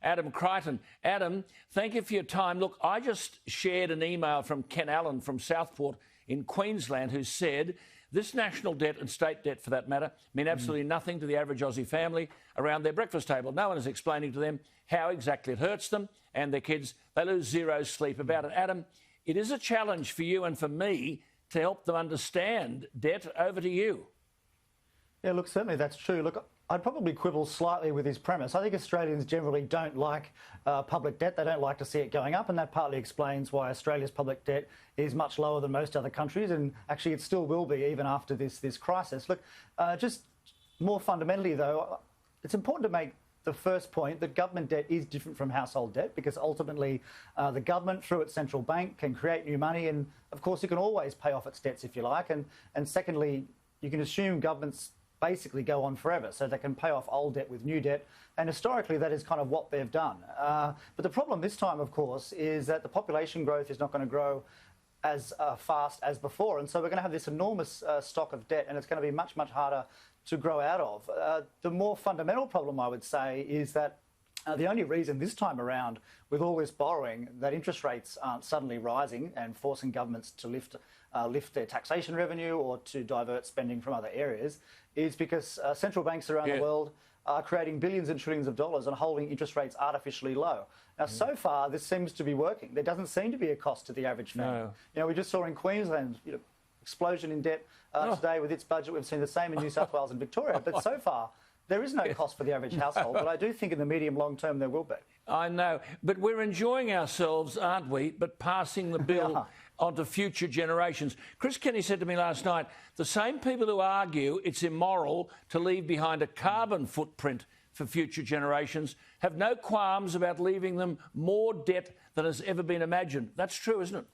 Adam Creighton. Adam, thank you for your time. Look, I just shared an email from Ken Allen from Southport in Queensland who said this national debt and state debt, for that matter, mean absolutely nothing to the average Aussie family around their breakfast table. No one is explaining to them how exactly it hurts them and their kids. They lose zero sleep about it. Adam, it is a challenge for you and for me to help them understand debt. Over to you. Yeah, look, certainly that's true. Look, I'd probably quibble slightly with his premise. I think Australians generally don't like public debt. They don't like to see it going up, and that partly explains why Australia's public debt is much lower than most other countries, and actually it still will be even after this crisis. Look, just more fundamentally, though, it's important to make the first point that government debt is different from household debt because ultimately the government, through its central bank, can create new money, and of course it can always pay off its debts if you like. And secondly, you can assume governments basically go on forever, so they can pay off old debt with new debt, and historically that is kind of what they've done. But the problem this time, of course, is that the population growth is not going to grow as fast as before, and so we're going to have this enormous stock of debt, and it's going to be much, much harder to grow out of. The more fundamental problem, I would say, is that the only reason this time around, with all this borrowing, that interest rates aren't suddenly rising and forcing governments to lift their taxation revenue or to divert spending from other areas is because central banks around the world are creating billions and trillions of dollars and holding interest rates artificially low. Now, so far, this seems to be working. There doesn't seem to be a cost to the average family. No. You know, we just saw in Queensland, explosion in debt today with its budget. We've seen the same in New South Wales and Victoria. But so far, there is no cost for the average household, but I do think in the medium long term there will be. I know, but we're enjoying ourselves, aren't we? But passing the bill onto future generations. Chris Kenny said to me last night, the same people who argue it's immoral to leave behind a carbon footprint for future generations have no qualms about leaving them more debt than has ever been imagined. That's true, isn't it?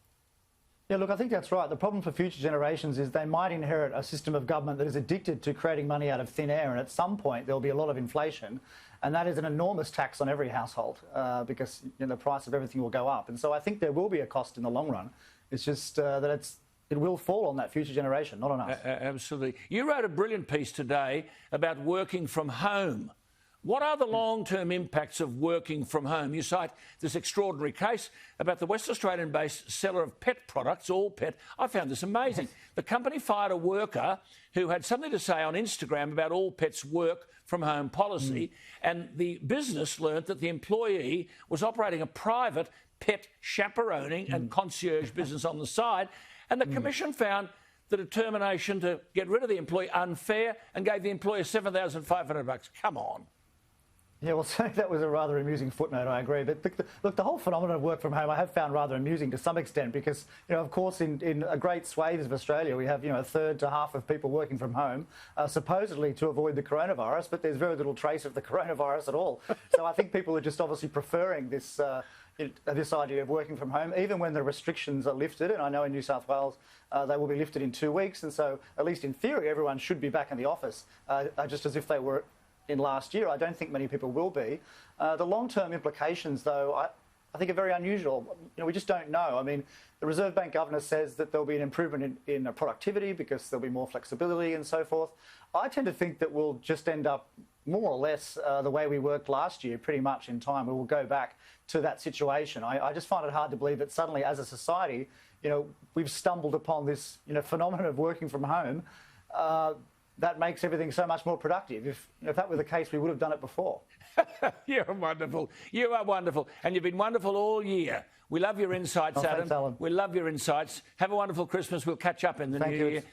Yeah, look, I think that's right. The problem for future generations is they might inherit a system of government that is addicted to creating money out of thin air, and at some point there'll be a lot of inflation, and that is an enormous tax on every household because the price of everything will go up. And so I think there will be a cost in the long run. It's just that it will fall on that future generation, not on us. Absolutely. You wrote a brilliant piece today about working from home. What are the long-term impacts of working from home? You cite this extraordinary case about the West Australian-based seller of pet products, All Pet. I found this amazing. The company fired a worker who had something to say on Instagram about All Pet's work from home policy, and the business learnt that the employee was operating a private pet chaperoning and concierge business on the side, and the Commission found the determination to get rid of the employee unfair and gave the employer $7,500. Come on. Yeah, well, so that was a rather amusing footnote, I agree. But look, the whole phenomenon of work from home I have found rather amusing to some extent because, of course, in a great swathe of Australia, we have, a third to half of people working from home, supposedly to avoid the coronavirus, but there's very little trace of the coronavirus at all. So I think people are just obviously preferring this idea of working from home, even when the restrictions are lifted. And I know in New South Wales they will be lifted in 2 weeks. And so, at least in theory, everyone should be back in the office, just as if they were in last year. I don't think many people will be. The long-term implications, though, I think are very unusual. We just don't know. I mean, the Reserve Bank governor says that there'll be an improvement in productivity because there'll be more flexibility and so forth. I tend to think that we'll just end up more or less the way we worked last year, pretty much in time. We will go back to that situation. I just find it hard to believe that suddenly, as a society, we've stumbled upon this phenomenon of working from home. That makes everything so much more productive. If that were the case, we would have done it before. You're wonderful. You are wonderful. And you've been wonderful all year. We love your insights, Adam. Thanks, Alan. We love your insights. Have a wonderful Christmas. We'll catch up in the new year.